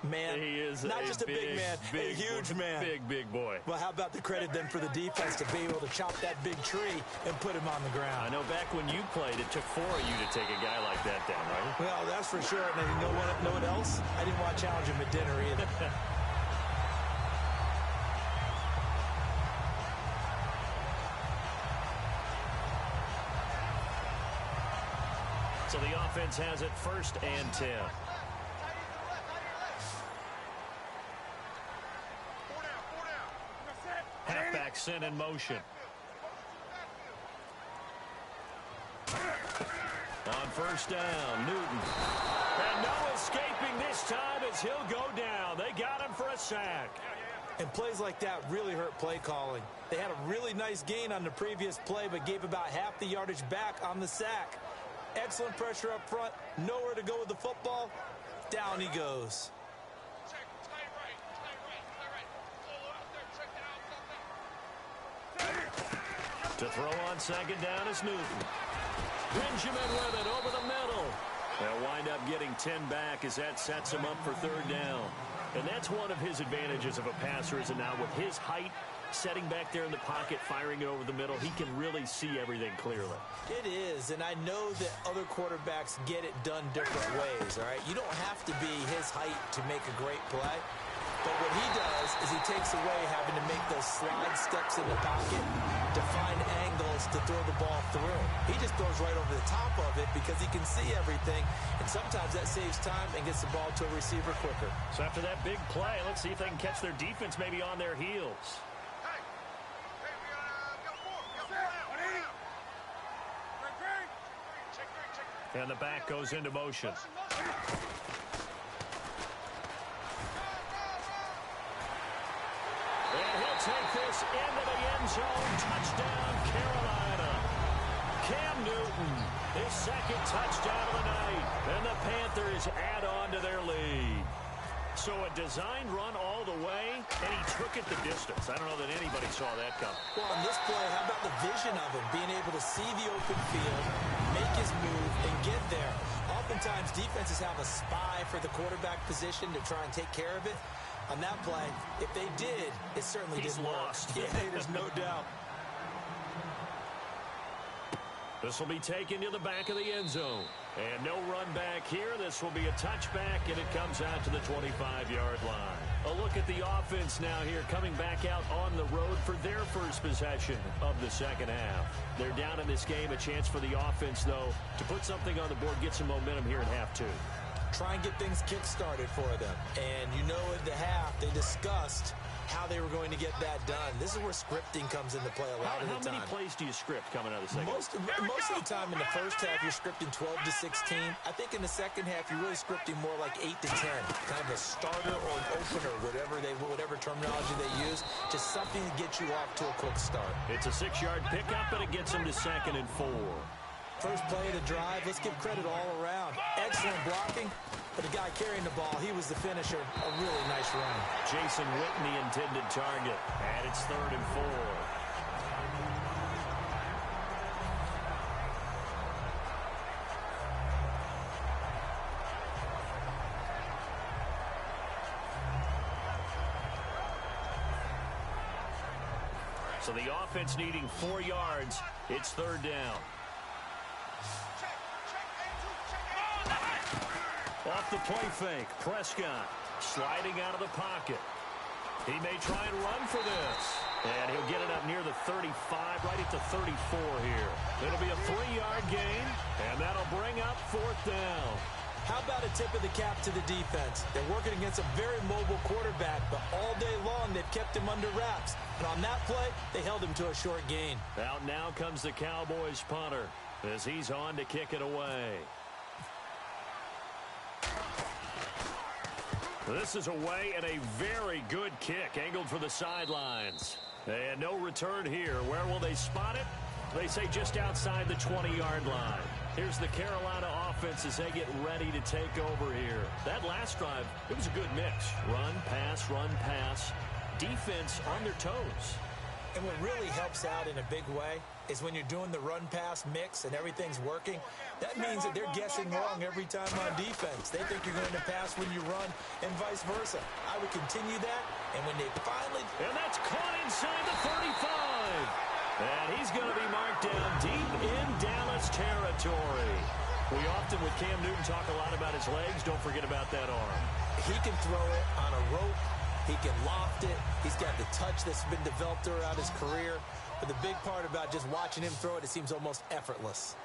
man. He is not just a big man, a huge man. Big boy. Well, how about the credit then for the defense to be able to chop that big tree and put him on the ground? I know back when you played, it took 4 of you to take a guy like that down, right? Well, that's for sure. And you know what else? I didn't want to challenge him at dinner either. So the offense has it 1st and 10. Halfback sent in motion. On 1st down, Newton. And no escaping this time as he'll go down. They got him for a sack. And plays like that really hurt play calling. They had a really nice gain on the previous play, but gave about half the yardage back on the sack. Excellent pressure up front. Nowhere to go with the football. Down he goes. To throw on 2nd down is Newton. Benjamin with it over the middle. They'll wind up getting 10 back as that sets him up for 3rd down. And that's one of his advantages of a passer, is now with his height, setting back there in the pocket, firing it over the middle, he can really see everything clearly. It is, and I know that other quarterbacks get it done different ways, all right? You don't have to be his height to make a great play. But what he does is he takes away having to make those slide steps in the pocket to find angles to throw the ball through. He just throws right over the top of it because he can see everything, and sometimes that saves time and gets the ball to a receiver quicker. So after that big play, let's see if they can catch their defense maybe on their heels. And the back goes into motion. And he'll take this into the end zone. Touchdown, Carolina. Cam Newton, his 2nd touchdown of the night. And the Panthers add on to their lead. So a designed run all the way, and he took it the distance. I don't know that anybody saw that coming. Well, on this play, how about the vision of him, being able to see the open field, make his move, and get there. Oftentimes, defenses have a spy for the quarterback position to try and take care of it. On that play, if they did, it certainly didn't lost. work. Yeah, there's no doubt. This will be taken to the back of the end zone. And no run back here. This will be a touchback, and it comes out to the 25-yard line. A look at the offense now here, coming back out on the road for their first possession of the 2nd half. They're down in this game. A chance for the offense, though, to put something on the board, get some momentum here in half 2. Try and get things kick-started for them. And you know at the half, they discussed how they were going to get that done. This is where scripting comes into play a lot of the time. How many plays do you script coming out of the second? Most of the time in the first half, you're scripting 12 to 16. I think in the second half, you're really scripting more like 8 to 10. Kind of a starter or an opener, whatever terminology they use. Just something to get you off to a quick start. It's a 6-yard pickup, and it gets them to 2nd and 4. First play of the drive, let's give credit all around. Excellent blocking, but the guy carrying the ball, he was the finisher. A really nice run. Jason Witten, the intended target, and it's 3rd and 4. So the offense needing 4 yards. It's 3rd down. Off the play fake, Prescott sliding out of the pocket. He may try and run for this. And he'll get it up near the 35, right at the 34 here. It'll be a 3-yard gain, and that'll bring up 4th down. How about a tip of the cap to the defense? They're working against a very mobile quarterback, but all day long they've kept him under wraps. And on that play, they held him to a short gain. Out now comes the Cowboys punter as he's on to kick it away. This is away and a very good kick angled for the sidelines. And no return here. Where will they spot it? They say just outside the 20-yard line. Here's the Carolina offense as they get ready to take over here. That last drive, it was a good mix. Run, pass, defense on their toes. And what really helps out in a big way is when you're doing the run-pass mix and everything's working, that means that they're guessing wrong every time on defense. They think you're going to pass when you run and vice versa. I would continue that, and when they finally... And that's caught inside the 35. And he's going to be marked down deep in Dallas territory. We often, with Cam Newton, talk a lot about his legs. Don't forget about that arm. He can throw it on a rope. He can loft it. He's got the touch that's been developed throughout his career. But the big part about just watching him throw it, it seems almost effortless.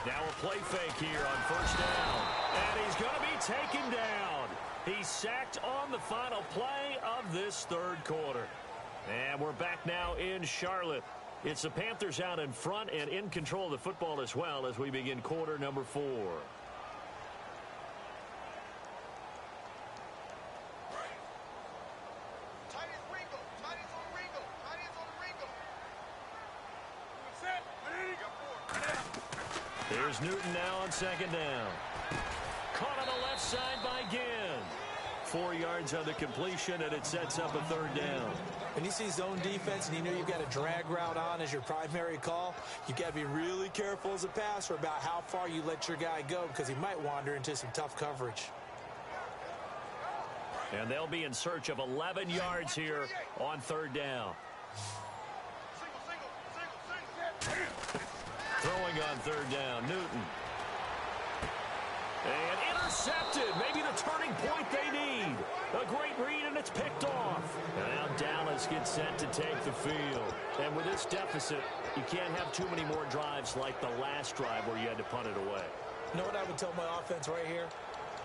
Now a play fake here on first down. And he's going to be taken down. He's sacked on the final play of this third quarter. And we're back now in Charlotte. It's the Panthers out in front and in control of the football as well as we begin quarter number 4. Here's Newton now on second down. Caught on the left side by Ginn. 4 yards on the completion, and it sets up a third down. When you see zone defense and you know you've got a drag route on as your primary call, you've got to be really careful as a passer about how far you let your guy go because he might wander into some tough coverage. And they'll be in search of 11 yards here on third down. Throwing on third down, Newton. And intercepted. Maybe the turning point they need. A great read, and it's picked off. And now Dallas gets set to take the field. And with this deficit, you can't have too many more drives like the last drive where you had to punt it away. You know what I would tell my offense right here?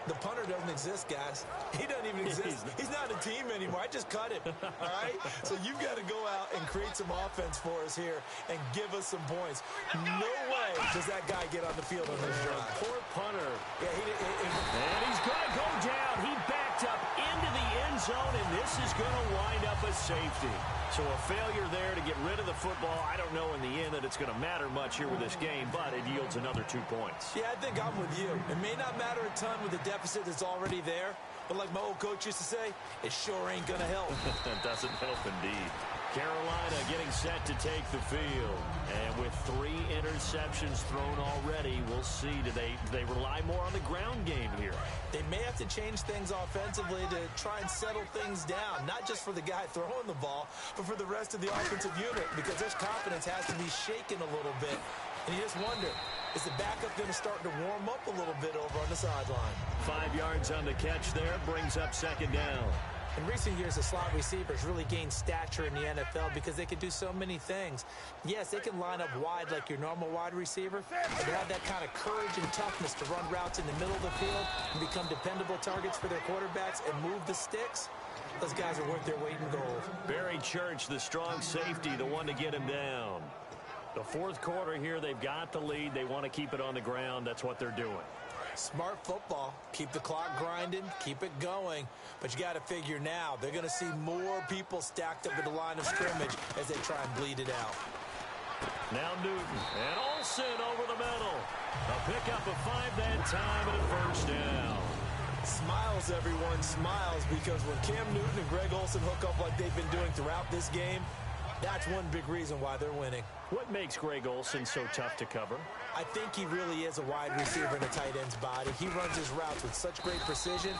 The punter doesn't exist, guys. He doesn't even exist. He's not a team anymore. I just cut him, all right? So you've got to go out and create some offense for us here and give us some points. No way does that guy get on the field on this drive. Poor punter. Yeah, and he's going to go down. He backed up into the end zone, and this is going to wind up a safety. So a failure there to get rid of the football. I don't know in the end that it's going to matter much here with this game, but it yields another 2 points. Yeah, I think I'm with you. It may not matter a ton with the deficit that's already there, but like my old coach used to say, it sure ain't going to help. That doesn't help indeed. Carolina getting set to take the field. And with 3 interceptions thrown already, we'll see. Do they rely more on the ground game here? They may have to change things offensively to try and settle things down, not just for the guy throwing the ball, but for the rest of the offensive unit, because their confidence has to be shaken a little bit. And you just wonder, is the backup going to start to warm up a little bit over on the sideline? 5 yards on the catch there, brings up second down. In recent years, the slot receivers really gained stature in the NFL because they can do so many things. Yes, they can line up wide like your normal wide receiver, but they have that kind of courage and toughness to run routes in the middle of the field and become dependable targets for their quarterbacks and move the sticks. Those guys are worth their weight in gold. Barry Church, the strong safety, the one to get him down. The fourth quarter here, they've got the lead. They want to keep it on the ground. That's what they're doing. Smart football. Keep the clock grinding. Keep it going. But you got to figure now, they're going to see more people stacked up at the line of scrimmage as they try and bleed it out. Now Newton and Olsen over the middle. A pickup of 5 that time and a first down. Smiles, everyone, smiles, because when Cam Newton and Greg Olsen hook up like they've been doing throughout this game, that's one big reason why they're winning. What makes Greg Olsen so tough to cover? I think he really is a wide receiver in a tight end's body. He runs his routes with such great precision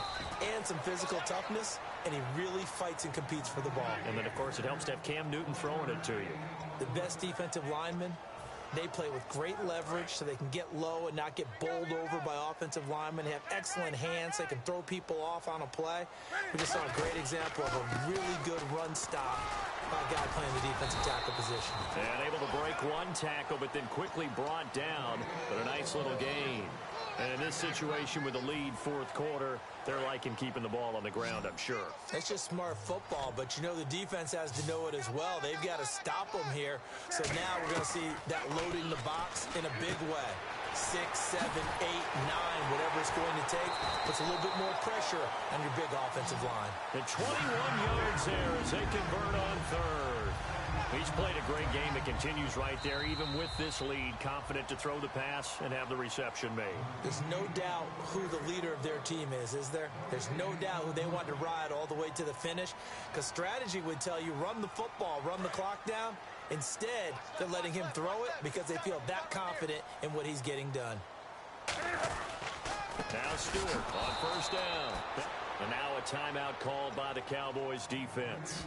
and some physical toughness, and he really fights and competes for the ball. And then, of course, it helps to have Cam Newton throwing it to you. The best defensive linemen, they play with great leverage so they can get low and not get bowled over by offensive linemen. They have excellent hands. They can throw people off on a play. We just saw a great example of a really good run stop by a guy playing the defensive tackle position. And able to break one tackle, but then quickly brought down. But a nice little gain. And in this situation with the lead fourth quarter, they're liking keeping the ball on the ground, I'm sure. It's just smart football, but you know the defense has to know it as well. They've got to stop them here. So now we're going to see that loading the box in a big way. 6, 7, 8, 9, whatever it's going to take, puts a little bit more pressure on your big offensive line. And 21 yards there as they convert on third. He's played a great game. It continues right there, even with this lead, confident to throw the pass and have the reception made. There's no doubt who the leader of their team is there? There's no doubt who they want to ride all the way to the finish, because strategy would tell you run the football, run the clock down, Instead, they're letting him throw it because they feel that confident in what he's getting done. Now Stewart on first down. And now a timeout called by the Cowboys defense.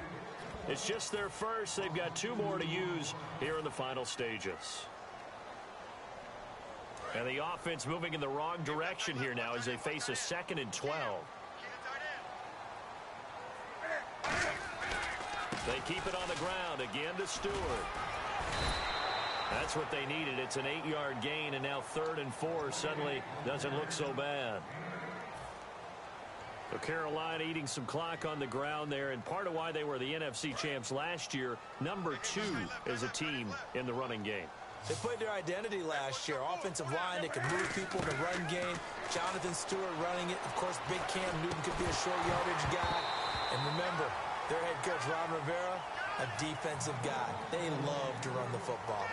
It's just their first. They've got 2 more to use here in the final stages. And the offense moving in the wrong direction here now as they face a 2nd and 12. They keep it on the ground again to Stewart. That's what they needed. It's an 8-yard gain, and now 3rd and 4 suddenly doesn't look so bad. So Carolina eating some clock on the ground there, and part of why they were the NFC champs last year, number 2 as a team in the running game. They played their identity last year. Offensive line, they can move people in the run game. Jonathan Stewart running it. Of course, big Cam Newton could be a short yardage guy. And remember, their head coach, Ron Rivera, a defensive guy. They love to run the football.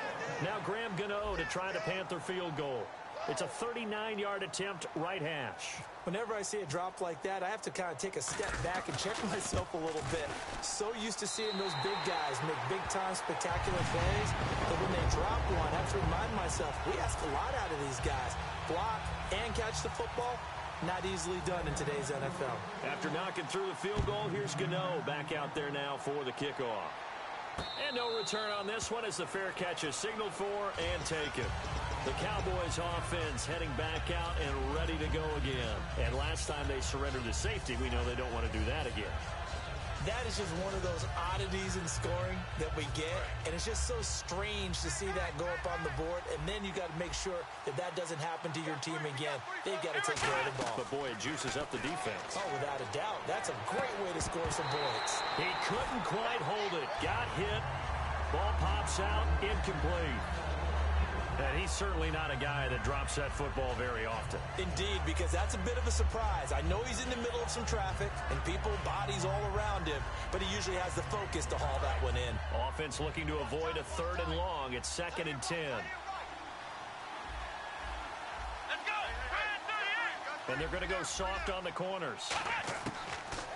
Now Graham Gano to try the Panther field goal. It's a 39-yard attempt, right hash. Whenever I see a drop like that, I have to kind of take a step back and check myself a little bit. So used to seeing those big guys make big-time spectacular plays, but when they drop one, I have to remind myself, we ask a lot out of these guys. Block and catch the football, not easily done in today's NFL. After knocking through the field goal, here's Gano back out there now for the kickoff. And no return on this one as the fair catch is signaled for and taken. The Cowboys offense heading back out and ready to go again. And last time they surrendered to safety, we know they don't want to do that again. That is just one of those oddities in scoring that we get, and it's just so strange to see that go up on the board, and then you got to make sure that that doesn't happen to your team again. They've got to take care of the ball. But boy, it juices up the defense. Oh, without a doubt. That's a great way to score some points. He couldn't quite hold it. Got hit. Ball pops out. Incomplete. And he's certainly not a guy that drops that football very often. Indeed, because that's a bit of a surprise. I know he's in the middle of some traffic and people, bodies all around him, but he usually has the focus to haul that one in. Offense looking to avoid a 3rd and long. It's 2nd and 10. And they're going to go soft on the corners.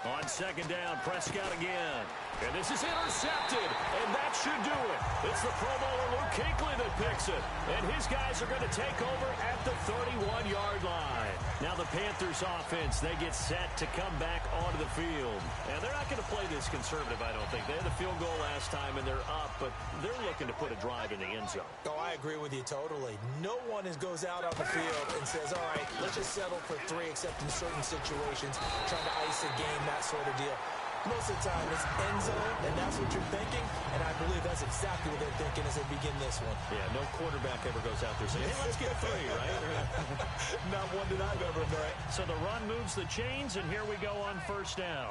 On 2nd down, Prescott again. And this is intercepted, and that should do it. It's the Pro Bowler Luke Kuechly that picks it. And his guys are going to take over at the 31-yard line. Now the Panthers offense, they get set to come back onto the field. And they're not going to play this conservative, I don't think. They had the field goal last time, and they're up, but they're looking to put a drive in the end zone. Oh, I agree with you totally. No one goes out on the field and says, all right, let's just settle for 3, except in certain situations, trying to ice a game, that sort of deal. Most of the time, it's end zone, and that's what you're thinking, and I believe that's exactly what they're thinking as they begin this one. Yeah, no quarterback ever goes out there saying, hey, let's get 3, right? Not one that I've ever met. So the run moves the chains, and here we go on 1st down.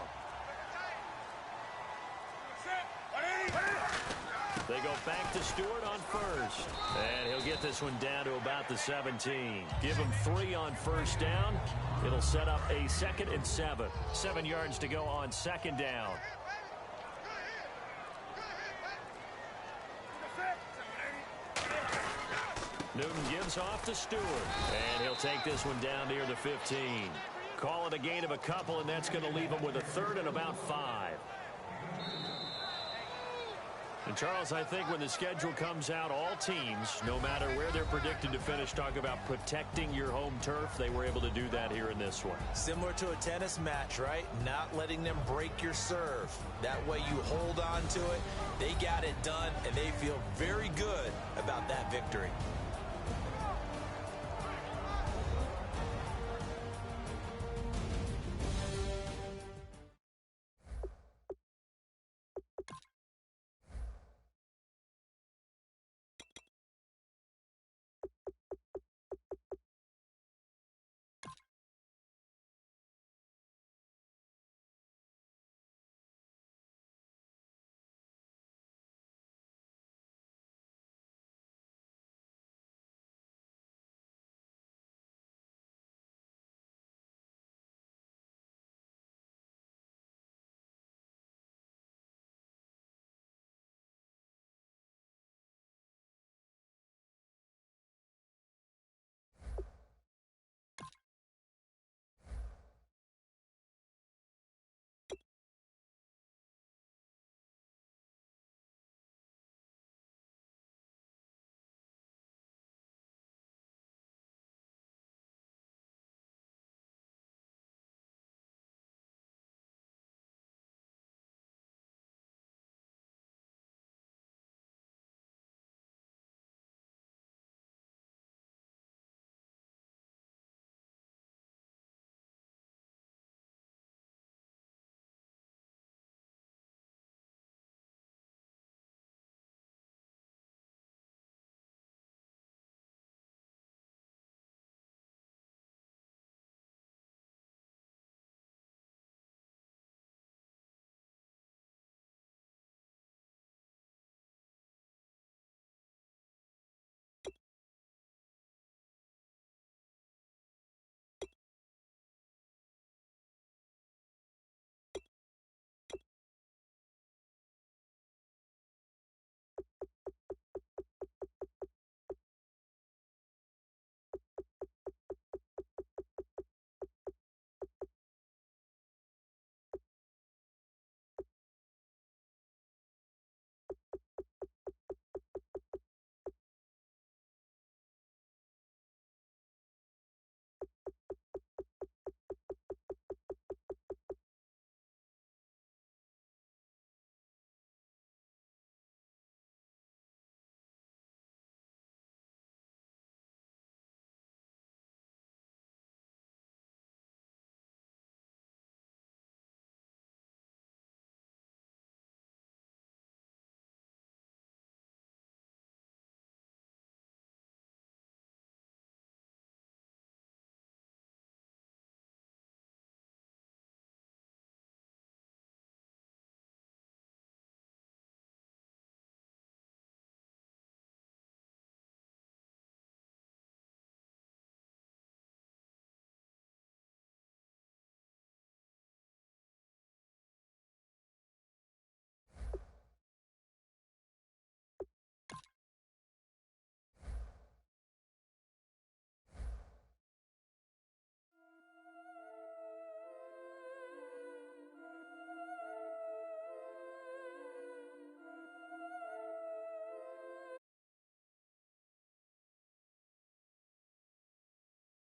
They go back to Stewart on 1st. And he'll get this one down to about the 17. Give him 3 on 1st down. It'll set up a 2nd and 7. 7 yards to go on 2nd down. Newton gives off to Stewart. And he'll take this one down near the 15. Call it a gain of a couple, and that's going to leave him with a 3rd and about 5. And, Charles, I think when the schedule comes out, all teams, no matter where they're predicted to finish, talk about protecting your home turf. They were able to do that here in this one. Similar to a tennis match, right? Not letting them break your serve. That way you hold on to it. They got it done, and they feel very good about that victory.